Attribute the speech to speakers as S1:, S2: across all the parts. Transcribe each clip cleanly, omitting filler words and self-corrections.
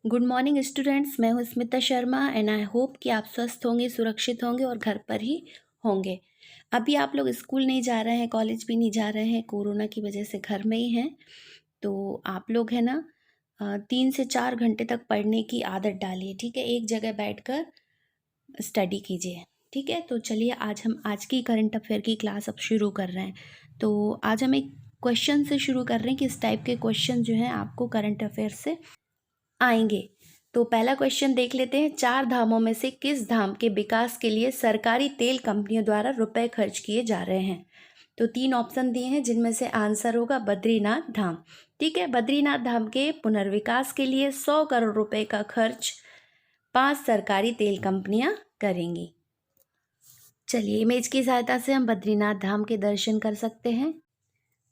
S1: Good morning students. मैं हूं Smita Sharma and I hope कि आप स्वस्थ होंगे, सुरक्षित होंगे और घर पर ही होंगे। अभी आप लोग स्कूल नहीं जा रहे हैं, कॉलेज भी नहीं जा रहे हैं, कोरोना की वजह से घर में ही हैं। तो आप लोग है ना 3 से 4 घंटे तक पढ़ने की आदत डालिए, ठीक है। एक जगह बैठकर स्टडी कीजिए, ठीक है। तो चलिए आज की करंट अफेयर की क्लास अब शुरू कर रहे हैं। तो आज हम एक क्वेश्चन से शुरू कर रहे हैं कि इस टाइप के क्वेश्चन जो हैं आपको करंट अफेयर से आएंगे। तो पहला क्वेश्चन देख लेते हैं। 4 धामों में से किस धाम के विकास के लिए सरकारी तेल कंपनियों द्वारा रुपए खर्च किए जा रहे हैं? तो 3 ऑप्शन दिए हैं जिनमें से आंसर होगा बद्रीनाथ धाम, ठीक है। बद्रीनाथ धाम के पुनर्विकास के लिए 100 करोड़ रुपए का खर्च 5 सरकारी तेल कंपनियां करेंगी। चलिए इमेज की सहायता से हम बद्रीनाथ धाम के दर्शन कर सकते हैं।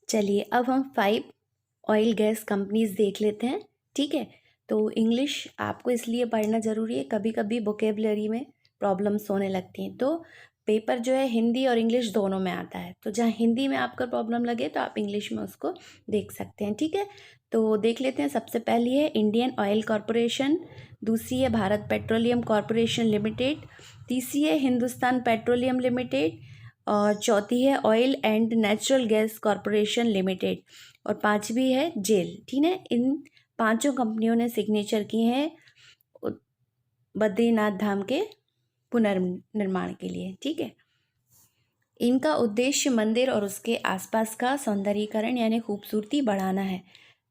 S1: चलिए अब हम 5 ऑयल गैस कंपनीज देख लेते हैं, ठीक है। तो इंग्लिश आपको इसलिए पढ़ना ज़रूरी है, कभी कभी वोकेबलरी में प्रॉब्लम्स होने लगती हैं। तो पेपर जो है हिंदी और इंग्लिश दोनों में आता है, तो जहाँ हिंदी में आपका प्रॉब्लम लगे तो आप इंग्लिश में उसको देख सकते हैं, ठीक है। तो देख लेते हैं। सबसे पहली है इंडियन ऑयल कॉरपोरेशन, दूसरी है भारत पेट्रोलियम कॉरपोरेशन लिमिटेड, तीसरी है हिंदुस्तान पेट्रोलियम लिमिटेड और चौथी है oil and natural gas corporation limited और पांचवी है जेल, ठीक है। इन 5 कंपनियों ने सिग्नेचर किए हैं बद्रीनाथ धाम के पुनर्निर्माण के लिए, ठीक है। इनका उद्देश्य मंदिर और उसके आसपास का सौंदर्यीकरण यानी खूबसूरती बढ़ाना है।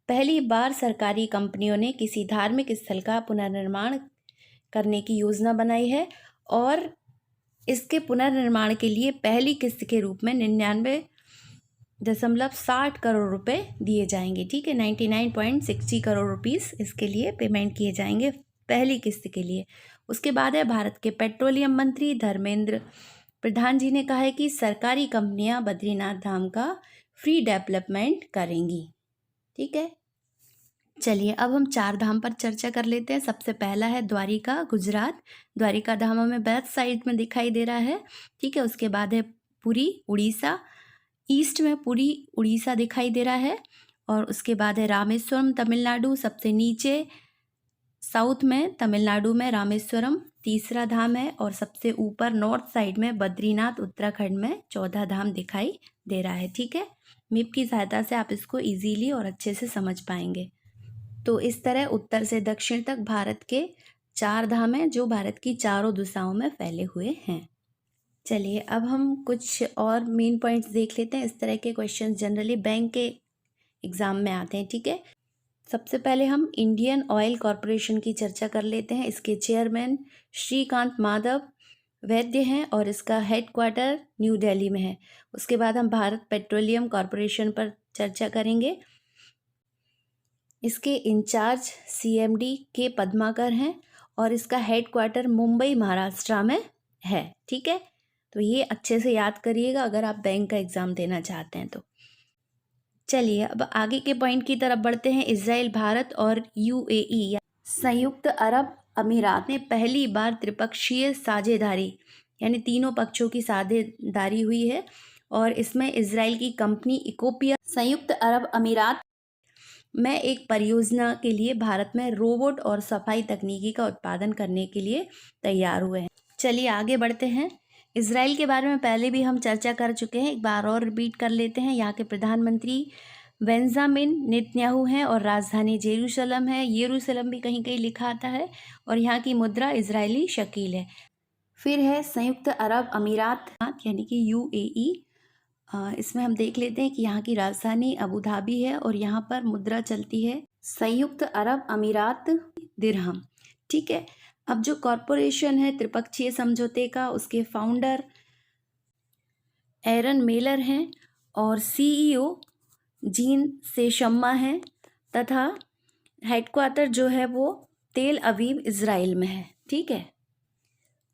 S1: पहली बार सरकारी कंपनियों ने किसी धार्मिक स्थल का पुनर्निर्माण करने की योजना बनाई है और इसके पुनर्निर्माण के लिए पहली किस्त के रूप में 99.60 करोड़ रुपए दिए जाएंगे, ठीक है। 99.60 करोड़ रुपीस इसके लिए पेमेंट किए जाएंगे पहली किस्त के लिए। उसके बाद है भारत के पेट्रोलियम मंत्री धर्मेंद्र प्रधान जी ने कहा है कि सरकारी कंपनियां बद्रीनाथ धाम का फ्री डेवलपमेंट करेंगी, ठीक है। चलिए अब हम 4 धाम पर चर्चा कर लेते हैं। सबसे पहला है द्वारिका, गुजरात। द्वारिका धाम हमें वेस्ट साइड में दिखाई दे रहा है, ठीक है। उसके बाद है पुरी, उड़ीसा। ईस्ट में पुरी उड़ीसा दिखाई दे रहा है और उसके बाद है रामेश्वरम, तमिलनाडु। सबसे नीचे साउथ में तमिलनाडु में रामेश्वरम तीसरा धाम है और सबसे ऊपर नॉर्थ साइड में बद्रीनाथ उत्तराखंड में 14 धाम दिखाई दे रहा है, ठीक है। मैप की सहायता से आप इसको इजीली और अच्छे से समझ पाएंगे। तो इस तरह उत्तर से दक्षिण तक भारत के 4 धाम हैं जो भारत की चारों दिशाओं में फैले हुए हैं। चलिए अब हम कुछ और मेन पॉइंट्स देख लेते हैं। इस तरह के क्वेश्चन जनरली बैंक के एग्जाम में आते हैं, ठीक है। सबसे पहले हम इंडियन ऑयल कॉरपोरेशन की चर्चा कर लेते हैं। इसके चेयरमैन श्रीकांत माधव वैद्य हैं और इसका हेडक्वार्टर न्यू दिल्ली में है। उसके बाद हम भारत पेट्रोलियम कॉरपोरेशन पर चर्चा करेंगे। इसके इंचार्ज सीएमडी के पद्माकर हैं और इसका हेडक्वार्टर मुंबई महाराष्ट्र में है, ठीक है। तो ये अच्छे से याद करिएगा अगर आप बैंक का एग्ज़ाम देना चाहते हैं तो। चलिए अब आगे के पॉइंट की तरफ बढ़ते हैं। इजराइल, भारत और यूएई या संयुक्त अरब अमीरात ने पहली बार त्रिपक्षीय साझेदारी यानी तीनों पक्षों की साझेदारी हुई है और इसमें इजराइल की कंपनी इकोपिया संयुक्त अरब अमीरात में एक परियोजना के लिए भारत में रोबोट और सफाई तकनीकी का उत्पादन करने के लिए तैयार हुए हैं। चलिए आगे बढ़ते हैं। इजराइल के बारे में पहले भी हम चर्चा कर चुके हैं, एक बार और रिपीट कर लेते हैं। यहाँ के प्रधानमंत्री बेंजामिन नेतन्याहू हैं और राजधानी जेरूशलम है। येरूशलम भी कहीं कहीं लिखा आता है और यहाँ की मुद्रा इजरायली शकील है। फिर है संयुक्त अरब अमीरात यानी कि यूएई। इसमें हम देख लेते हैं कि यहाँ की राजधानी अबू धाबी है और यहाँ पर मुद्रा चलती है संयुक्त अरब अमीरात दिरहम, ठीक है। अब जो कॉरपोरेशन है त्रिपक्षीय समझौते का, उसके फाउंडर एरन मेलर हैं और सीईओ जीन सेशम्मा हैं तथा हेडक्वार्टर जो है वो तेल अवीव इजराइल में है, ठीक है।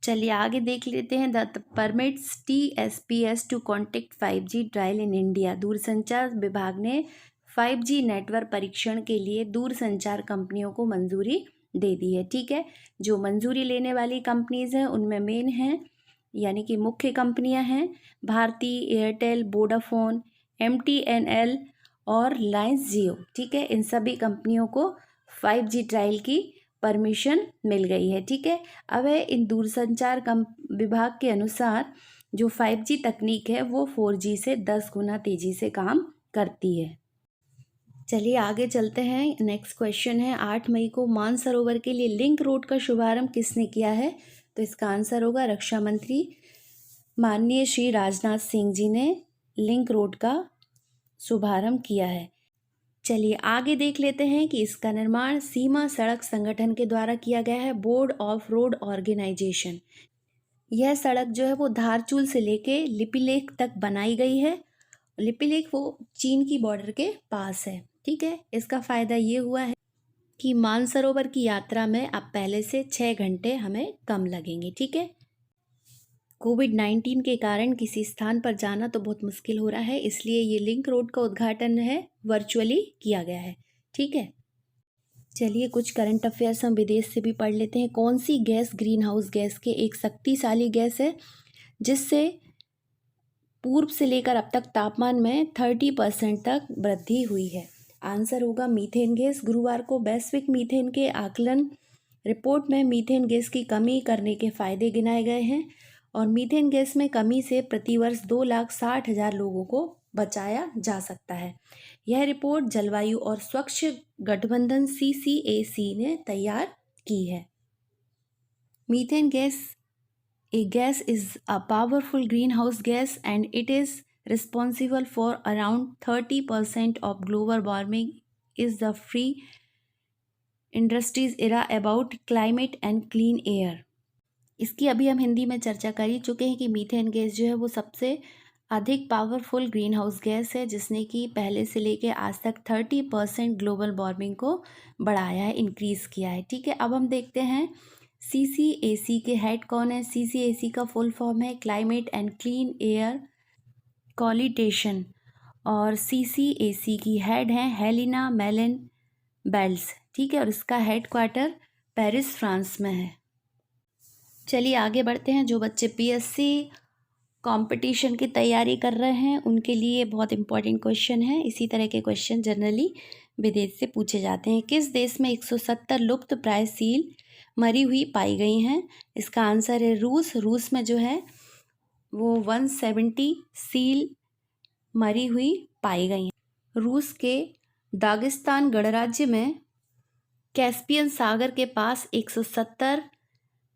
S1: चलिए आगे देख लेते हैं। The permits TSPS to contact 5G trial in India. दूरसंचार विभाग ने 5G नेटवर्क परीक्षण के लिए दूरसंचार कंपनियों को मंजूरी दे दी है, ठीक है। जो मंजूरी लेने वाली कंपनीज हैं उनमें मेन हैं यानी कि मुख्य कंपनियां हैं भारती एयरटेल, वोडाफोन, MTNL और रिलायंस जियो, ठीक है। इन सभी कंपनियों को 5G ट्रायल की परमिशन मिल गई है। ठीक है, अब है इन दूरसंचार विभाग के अनुसार जो 5G तकनीक है वो 4G से 10 गुना तेज़ी से काम करती है। चलिए आगे चलते हैं। नेक्स्ट क्वेश्चन है 8 मई को मानसरोवर के लिए लिंक रोड का शुभारंभ किसने किया है? तो इसका आंसर होगा रक्षा मंत्री माननीय श्री राजनाथ सिंह जी ने लिंक रोड का शुभारंभ किया है। चलिए आगे देख लेते हैं कि इसका निर्माण सीमा सड़क संगठन के द्वारा किया गया है, बोर्ड ऑफ रोड ऑर्गेनाइजेशन। यह सड़क जो है वो धारचूल से लेके लिपिलेख तक बनाई गई है। लिपिलेख वो चीन की बॉर्डर के पास है। ठीक है, इसका फ़ायदा ये हुआ है कि मानसरोवर की यात्रा में अब पहले से 6 घंटे हमें कम लगेंगे। ठीक है, कोविड-19 के कारण किसी स्थान पर जाना तो बहुत मुश्किल हो रहा है, इसलिए ये लिंक रोड का उद्घाटन है वर्चुअली किया गया है। ठीक है, चलिए कुछ करंट अफेयर्स हम विदेश से भी पढ़ लेते हैं। कौन सी गैस ग्रीन हाउस गैस के एक शक्तिशाली गैस है जिससे पूर्व से लेकर अब तक तापमान में 30% तक वृद्धि हुई है? आंसर होगा मीथेन गैस। गुरुवार को वैश्विक मीथेन के आकलन रिपोर्ट में मीथेन गैस की कमी करने के फायदे गिनाए गए हैं और मीथेन गैस में कमी से प्रतिवर्ष 2,60,000 लोगों को बचाया जा सकता है। यह रिपोर्ट जलवायु और स्वच्छ गठबंधन CCAC ने तैयार की है। Methane gas A gas is a powerful greenhouse gas and it is responsible for around 30% of global warming is the free industries era about climate and clean air। इसकी अभी हम हिंदी में चर्चा कर ही चुके हैं कि मीथेन गैस जो है वो सबसे अधिक पावरफुल ग्रीन हाउस गैस है जिसने कि पहले से लेके आज तक 30% ग्लोबल वार्मिंग को बढ़ाया है, इंक्रीज़ किया है। ठीक है, अब हम देखते हैं CCAC के हेड कौन है। CCAC का फुल फॉर्म है क्लाइमेट एंड क्लीन एयर कोलिटेशन और CCAC की हेड हैं हेलिना मेलन बेल्स। ठीक है, और इसका हेड क्वार्टर पेरिस फ्रांस में है। चलिए आगे बढ़ते हैं। जो बच्चे PSC कंपटीशन की तैयारी कर रहे हैं उनके लिए बहुत इंपॉर्टेंट क्वेश्चन है। इसी तरह के क्वेश्चन जनरली विदेश से पूछे जाते हैं। किस देश में 170 लुप्त प्राय सील मरी हुई पाई गई हैं? इसका आंसर है रूस। रूस में जो है वो 170 सील मरी हुई पाई गई हैं। रूस के दागिस्तान गणराज्य में कैस्पियन सागर के पास 170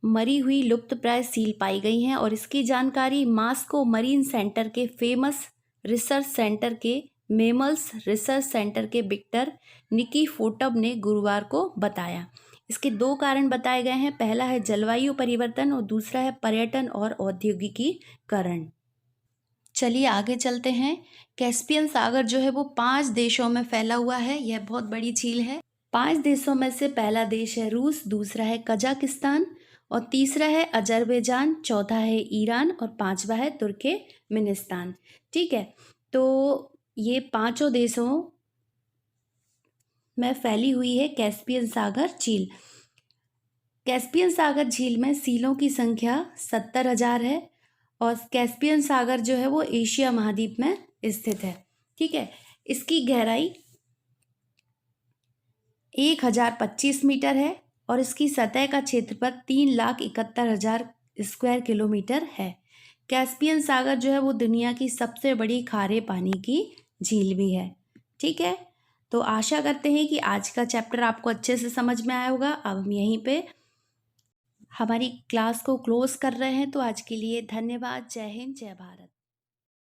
S1: मरी हुई लुप्तप्राय सील पाई गई हैं और इसकी जानकारी मास्को मरीन सेंटर के फेमस रिसर्च सेंटर के मेमल्स रिसर्च सेंटर के विक्टर निकीफोटव ने गुरुवार को बताया। इसके 2 कारण बताए गए हैं। पहला है जलवायु परिवर्तन और दूसरा है पर्यटन और औद्योगिकीकरण। चलिए आगे चलते हैं। कैस्पियन सागर जो है वो 5 देशों में फैला हुआ है। यह बहुत बड़ी झील है। 5 देशों में से पहला देश है रूस, दूसरा है कजाकिस्तान और तीसरा है अजरबैजान, चौथा है ईरान और 5वां है तुर्कमेनिस्तान। ठीक है, तो ये 5 देशों में फैली हुई है कैस्पियन सागर झील। कैस्पियन सागर झील में सीलों की संख्या 70,000 है और कैस्पियन सागर जो है वो एशिया महाद्वीप में स्थित है। ठीक है, इसकी गहराई 1025 मीटर है और इसकी सतह का क्षेत्रफल 3,71,000 स्क्वायर किलोमीटर है। कैस्पियन सागर जो है वो दुनिया की सबसे बड़ी खारे पानी की झील भी है। ठीक है, तो आशा करते हैं कि आज का चैप्टर आपको अच्छे से समझ में आया होगा। अब हम यहीं पे हमारी क्लास को क्लोज कर रहे हैं। तो आज के लिए धन्यवाद। जय हिंद, जय भारत।